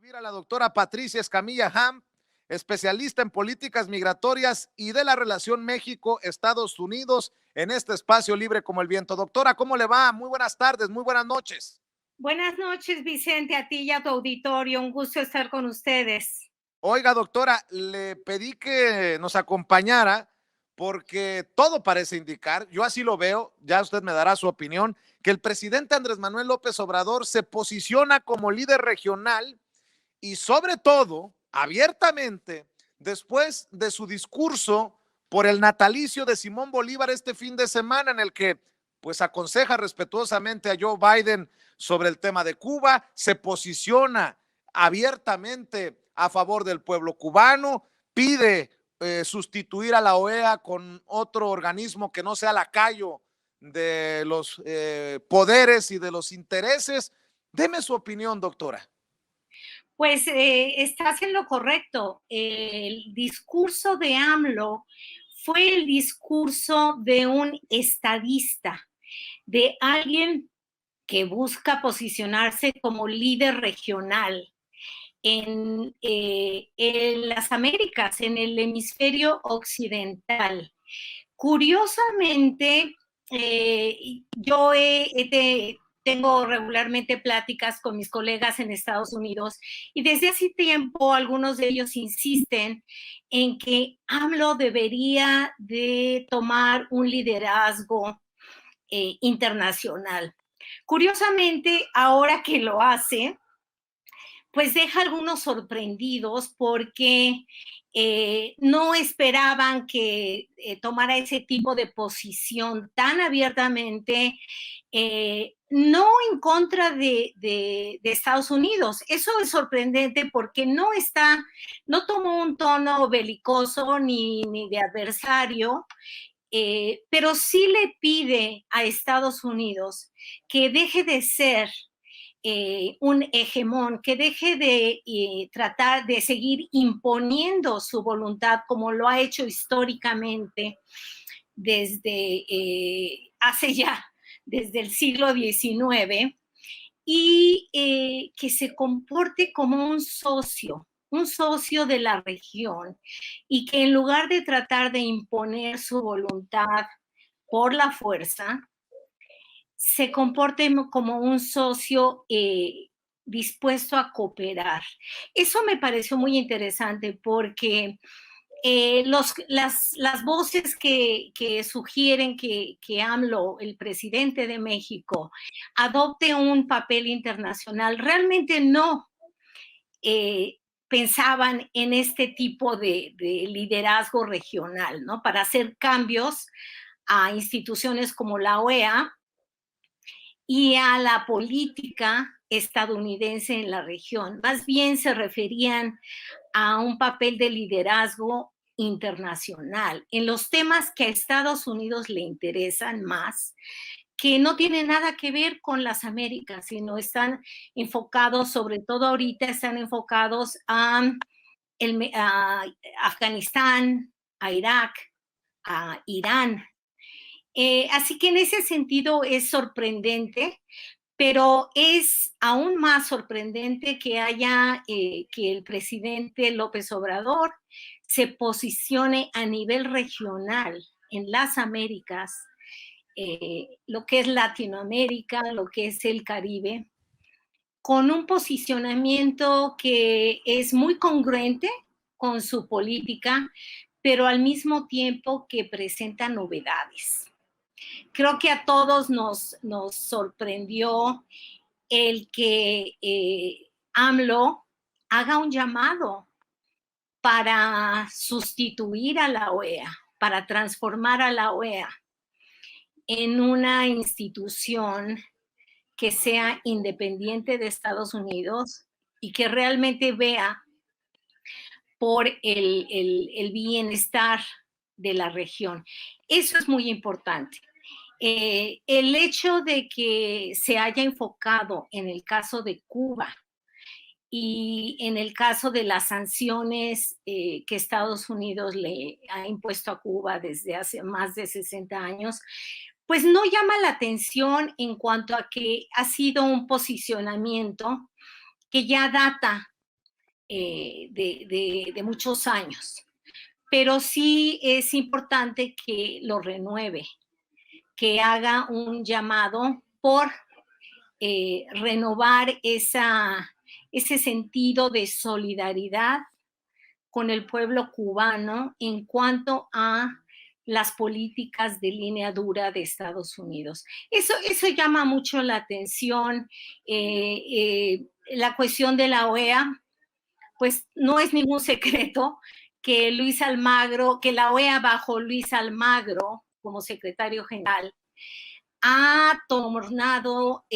recibir a la doctora Patricia Escamilla Ham, especialista en políticas migratorias y de la relación México-Estados Unidos en este espacio libre como el viento. Doctora, ¿cómo le va? Muy buenas tardes, muy buenas noches. Buenas noches, Vicente, a ti y a tu auditorio. Un gusto estar con ustedes. Oiga, doctora, le pedí que nos acompañara porque todo parece indicar, yo así lo veo, ya usted me dará su opinión, que el presidente Andrés Manuel López Obrador se posiciona como líder regional y sobre todo, abiertamente, después de su discurso por el natalicio de Simón Bolívar este fin de semana, en el que pues aconseja respetuosamente a Joe Biden sobre el tema de Cuba, se posiciona abiertamente a favor del pueblo cubano, pide sustituir a la OEA con otro organismo que no sea lacayo de los poderes y de los intereses. Deme su opinión, doctora. Pues estás en lo correcto. El discurso de AMLO fue el discurso de un estadista, de alguien que busca posicionarse como líder regional en las Américas, en el hemisferio occidental. Curiosamente, yo tengo regularmente pláticas con mis colegas en Estados Unidos y desde hace tiempo algunos de ellos insisten en que AMLO debería de tomar un liderazgo internacional. Curiosamente, ahora que lo hace, pues deja a algunos sorprendidos porque no esperaban que tomara ese tipo de posición tan abiertamente, no en contra de Estados Unidos. Eso es sorprendente porque no tomó un tono belicoso ni de adversario, pero sí le pide a Estados Unidos que deje de ser un hegemón, que deje de tratar de seguir imponiendo su voluntad como lo ha hecho históricamente desde desde el siglo XIX, y que se comporte como un socio de la región, y que en lugar de tratar de imponer su voluntad por la fuerza, se comporte como un socio dispuesto a cooperar. Eso me pareció muy interesante porque las voces que sugieren que AMLO, el presidente de México, adopte un papel internacional, realmente no pensaban en este tipo de liderazgo regional, ¿no? Para hacer cambios a instituciones como la OEA y a la política estadounidense en la región. Más bien se referían a un papel de liderazgo internacional en los temas que a Estados Unidos le interesan más, que no tienen nada que ver con las Américas, sino están enfocados, sobre todo ahorita, están enfocados a Afganistán, a Irak, a Irán. Así que en ese sentido es sorprendente, pero es aún más sorprendente que el presidente López Obrador se posicione a nivel regional en las Américas, lo que es Latinoamérica, lo que es el Caribe, con un posicionamiento que es muy congruente con su política, pero al mismo tiempo que presenta novedades. Creo que a todos nos sorprendió el que AMLO haga un llamado para sustituir a la OEA, para transformar a la OEA en una institución que sea independiente de Estados Unidos y que realmente vea por el bienestar de la región. Eso es muy importante. El hecho de que se haya enfocado en el caso de Cuba y en el caso de las sanciones que Estados Unidos le ha impuesto a Cuba desde hace más de 60 años, pues no llama la atención en cuanto a que ha sido un posicionamiento que ya data de muchos años. Pero sí es importante que lo renueve, que haga un llamado por renovar ese sentido de solidaridad con el pueblo cubano en cuanto a las políticas de línea dura de Estados Unidos. Eso llama mucho la atención. La cuestión de la OEA, pues no es ningún secreto que Luis Almagro, que la OEA bajo Luis Almagro como secretario general, ha tornado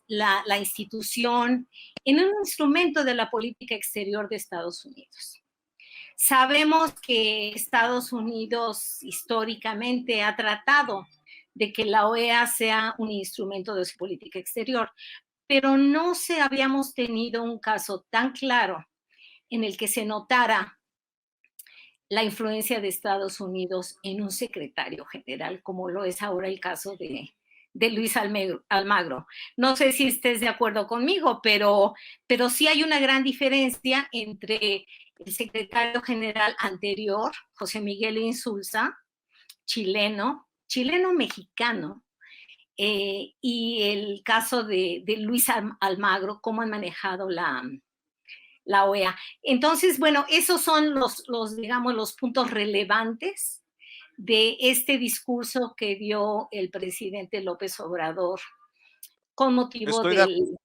la institución en un instrumento de la política exterior de Estados Unidos. Sabemos que Estados Unidos históricamente ha tratado de que la OEA sea un instrumento de su política exterior, pero no habíamos tenido un caso tan claro en el que se notara la influencia de Estados Unidos en un secretario general, como lo es ahora el caso de Luis Almagro. No sé si estés de acuerdo conmigo, pero sí hay una gran diferencia entre el secretario general anterior, José Miguel Insulza, chileno-mexicano, y el caso de Luis Almagro, cómo han manejado la OEA. Entonces, bueno, esos son digamos, los puntos relevantes de este discurso que dio el presidente López Obrador con motivo Estoy de, del...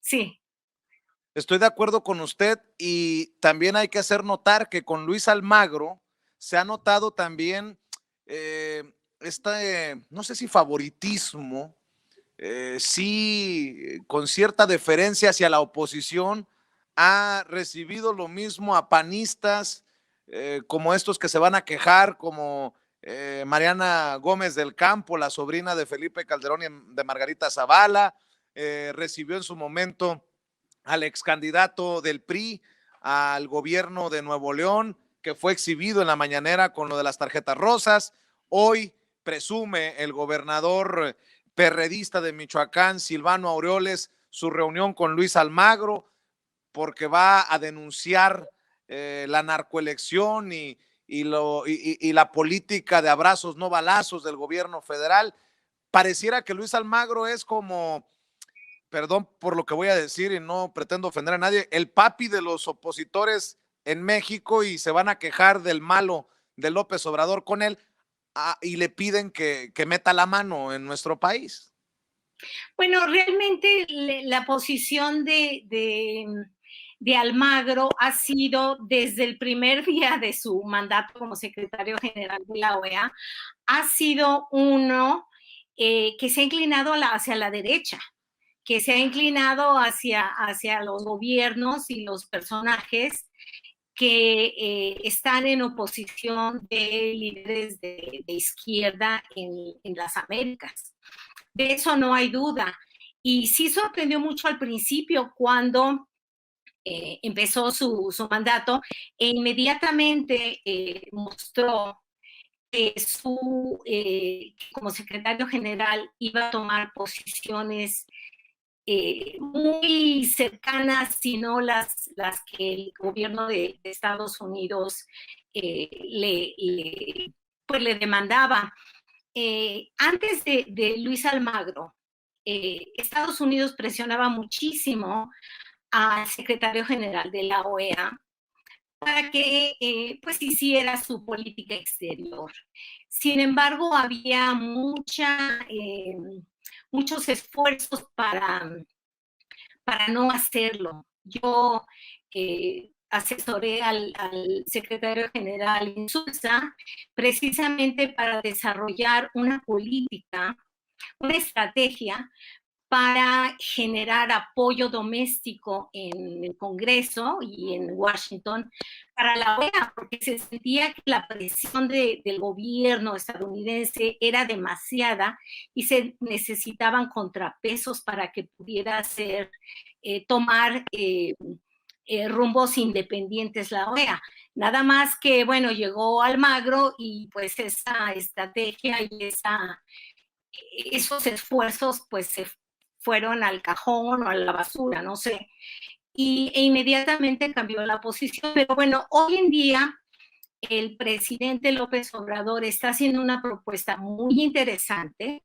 Sí. Estoy de acuerdo con usted y también hay que hacer notar que con Luis Almagro se ha notado también no sé si favoritismo, sí, con cierta deferencia hacia la oposición, ha recibido lo mismo a panistas como estos que se van a quejar, como Mariana Gómez del Campo, la sobrina de Felipe Calderón y de Margarita Zavala, recibió en su momento al ex candidato del PRI al gobierno de Nuevo León, que fue exhibido en la mañanera con lo de las tarjetas rosas. Hoy presume el gobernador perredista de Michoacán, Silvano Aureoles, su reunión con Luis Almagro, porque va a denunciar la narcoelección y la política de abrazos no balazos del gobierno federal. Pareciera que Luis Almagro es como, perdón por lo que voy a decir y no pretendo ofender a nadie, el papi de los opositores en México y se van a quejar del malo de López Obrador con él y le piden que meta la mano en nuestro país. Bueno, realmente la posición de Almagro ha sido desde el primer día de su mandato como secretario general de la OEA, ha sido uno que se ha inclinado hacia la derecha, que se ha inclinado hacia los gobiernos y los personajes que están en oposición de líderes de izquierda en las Américas. De eso no hay duda. Y sí sorprendió mucho al principio cuando empezó su mandato e inmediatamente mostró que como secretario general iba a tomar posiciones muy cercanas, si no las que el gobierno de Estados Unidos pues le demandaba. Antes de Luis Almagro, Estados Unidos presionaba muchísimo al secretario general de la OEA para que pues hiciera su política exterior. Sin embargo, había muchos esfuerzos para no hacerlo. Yo asesoré al secretario general Insulza precisamente para desarrollar una política, una estrategia para generar apoyo doméstico en el Congreso y en Washington para la OEA, porque se sentía que la presión del gobierno estadounidense era demasiada y se necesitaban contrapesos para que pudiera tomar rumbos independientes la OEA. Nada más que, bueno, llegó Almagro y pues esa estrategia y esos esfuerzos pues se fueron al cajón o a la basura, no sé. e inmediatamente cambió la posición. Pero bueno, hoy en día el presidente López Obrador está haciendo una propuesta muy interesante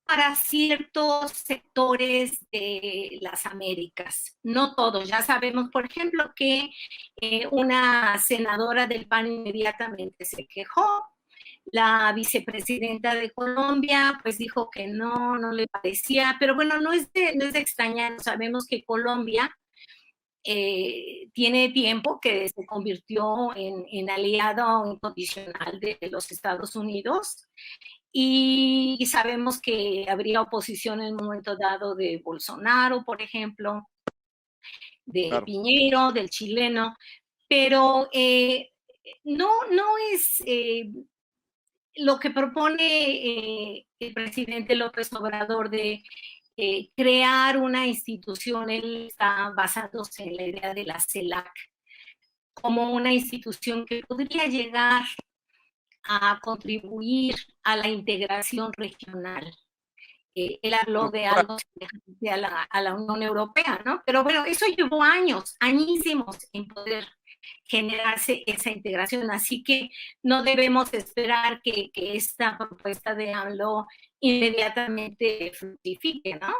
para ciertos sectores de las Américas, no todos. Ya sabemos, por ejemplo, que una senadora del PAN inmediatamente se quejó. La vicepresidenta de Colombia pues dijo que no le parecía, pero bueno, no es de extrañar. Sabemos que Colombia tiene tiempo que se convirtió en aliado incondicional de los Estados Unidos, y sabemos que habría oposición en un momento dado de Bolsonaro, por ejemplo, de Claro. Piñero, del chileno, pero no es lo que propone el presidente López Obrador de crear una institución. Él está basándose en la idea de la CELAC como una institución que podría llegar a contribuir a la integración regional. Él habló de Doctora, algo semejante a la Unión Europea, ¿no? Pero bueno, eso llevó años, añísimos en poder generarse esa integración. Así que no debemos esperar que esta propuesta de AMLO inmediatamente fructifique, ¿no?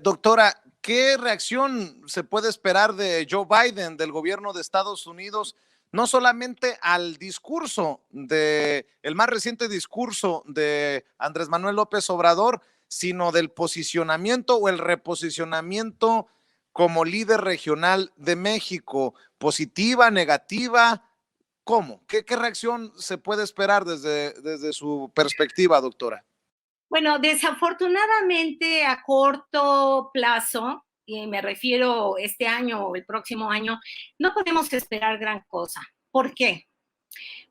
doctora, ¿qué reacción se puede esperar de Joe Biden, del gobierno de Estados Unidos, no solamente al discurso el más reciente discurso de Andrés Manuel López Obrador, sino del posicionamiento o el reposicionamiento como líder regional de México? ¿Positiva, negativa? ¿Cómo? ¿Qué reacción se puede esperar desde su perspectiva, doctora? Bueno, desafortunadamente a corto plazo, y me refiero este año o el próximo año, no podemos esperar gran cosa. ¿Por qué?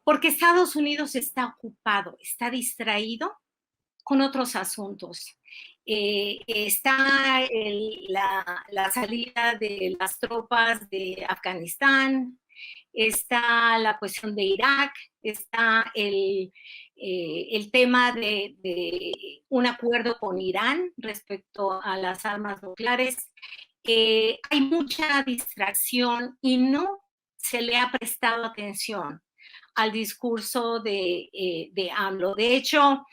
Porque Estados Unidos está ocupado, está distraído con otros asuntos. Está la salida de las tropas de Afganistán, está la cuestión de Irak, está el tema de un acuerdo con Irán respecto a las armas nucleares. Hay mucha distracción y no se le ha prestado atención al discurso de AMLO. De hecho,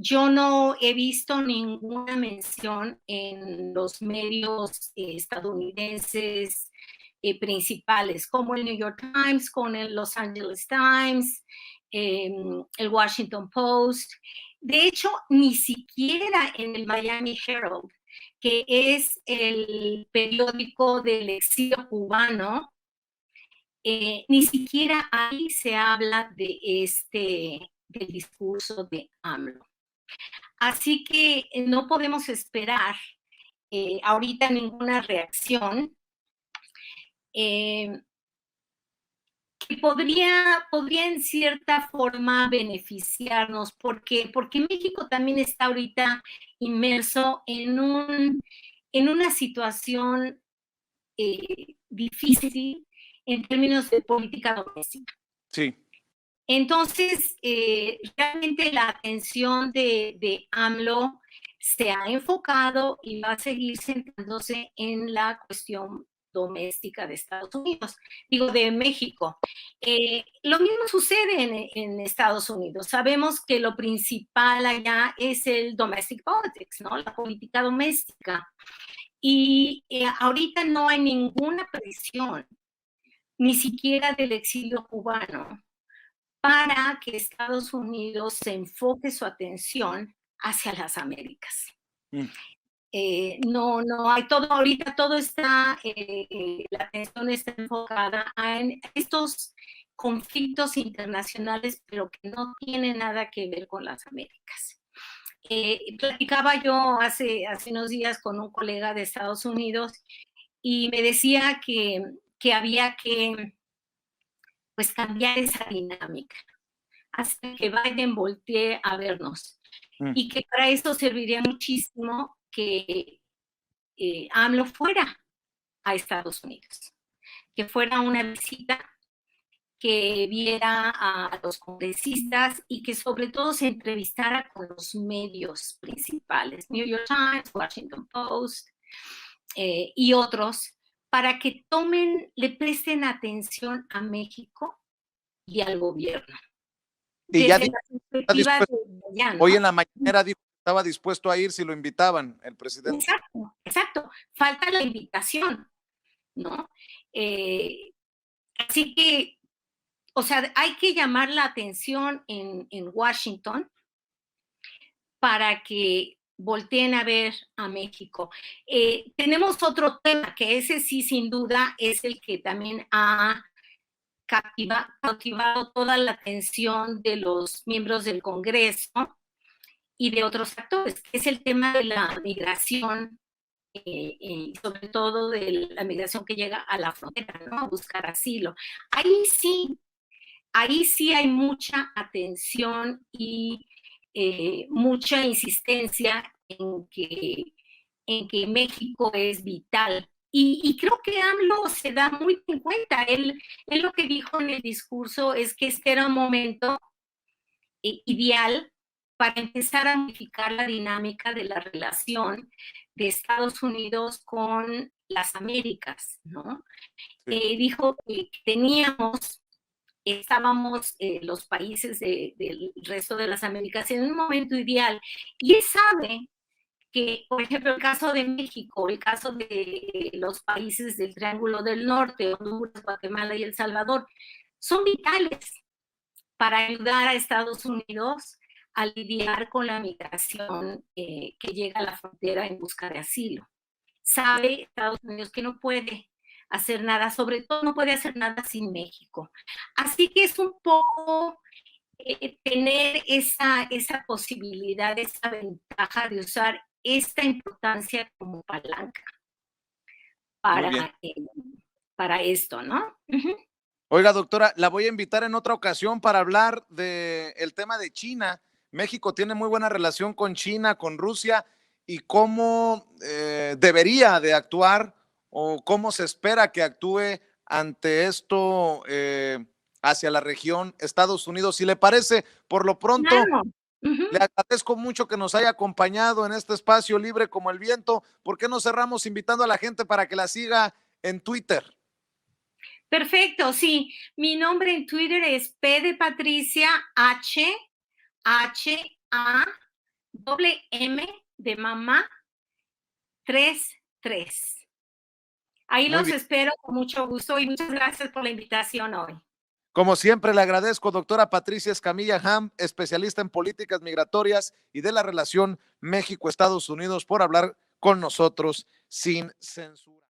yo no he visto ninguna mención en los medios estadounidenses principales, como el New York Times, con el Los Angeles Times, el Washington Post. De hecho, ni siquiera en el Miami Herald, que es el periódico del exilio cubano, ni siquiera ahí se habla del discurso de AMLO. Así que no podemos esperar ahorita ninguna reacción que podría en cierta forma beneficiarnos, porque México también está ahorita inmerso en una situación difícil en términos de política doméstica. Sí. Entonces, realmente la atención de AMLO se ha enfocado y va a seguir centrándose en la cuestión doméstica de Estados Unidos, digo, de México. Lo mismo sucede en Estados Unidos. Sabemos que lo principal allá es el domestic politics, ¿no? La política doméstica. Y ahorita no hay ninguna presión, ni siquiera del exilio cubano, para que Estados Unidos se enfoque su atención hacia las Américas. No hay todo, ahorita todo está, la atención está enfocada en estos conflictos internacionales, pero que no tienen nada que ver con las Américas. Platicaba yo hace unos días con un colega de Estados Unidos y me decía que había que pues cambiar esa dinámica, hacer que Biden voltee a vernos. Y que para eso serviría muchísimo que AMLO fuera a Estados Unidos, que fuera una visita, que viera a los congresistas y que sobre todo se entrevistara con los medios principales, New York Times, Washington Post, y otros, para que le presten atención a México y al gobierno. Y ya Desde la perspectiva de allá, hoy ¿no? en la mañanera dijo que estaba dispuesto a ir si lo invitaban el presidente. Exacto, exacto. Falta la invitación, ¿no? Así que, o sea, hay que llamar la atención en Washington para que volteen a ver a México. Tenemos otro tema, que ese sí, sin duda, es el que también ha cautivado toda la atención de los miembros del Congreso y de otros actores, que es el tema de la migración, sobre todo de la migración que llega a la frontera, ¿no? A buscar asilo. Ahí sí, ahí sí hay mucha atención y mucha insistencia en que México es vital. Y creo que AMLO se da muy en cuenta. Él lo que dijo en el discurso es que este era un momento ideal para empezar a modificar la dinámica de la relación de Estados Unidos con las Américas, ¿no? Sí. Dijo que estábamos los países del resto de las Américas en un momento ideal. Y él sabe que, por ejemplo, el caso de México, el caso de los países del Triángulo del Norte, Honduras, Guatemala y El Salvador, son vitales para ayudar a Estados Unidos a lidiar con la migración que llega a la frontera en busca de asilo. Sabe Estados Unidos que no puede hacer nada, sobre todo no puede hacer nada sin México. Así que es un poco tener esa posibilidad, esa ventaja de usar esta importancia como palanca para esto, ¿no? Uh-huh. Oiga, doctora, la voy a invitar en otra ocasión para hablar del tema de China. México tiene muy buena relación con China, con Rusia, y cómo debería de actuar o cómo se espera que actúe ante esto hacia la región Estados Unidos. Si le parece, por lo pronto, claro. Uh-huh. Le agradezco mucho que nos haya acompañado en este espacio libre como el viento. ¿Por qué no cerramos invitando a la gente para que la siga en Twitter? Perfecto, sí. Mi nombre en Twitter es P de Patricia, HHAMM de mamá 33. Ahí los espero con mucho gusto y muchas gracias por la invitación hoy. Como siempre, le agradezco, doctora Patricia Escamilla Ham, especialista en políticas migratorias y de la relación México-Estados Unidos, por hablar con nosotros sin censura.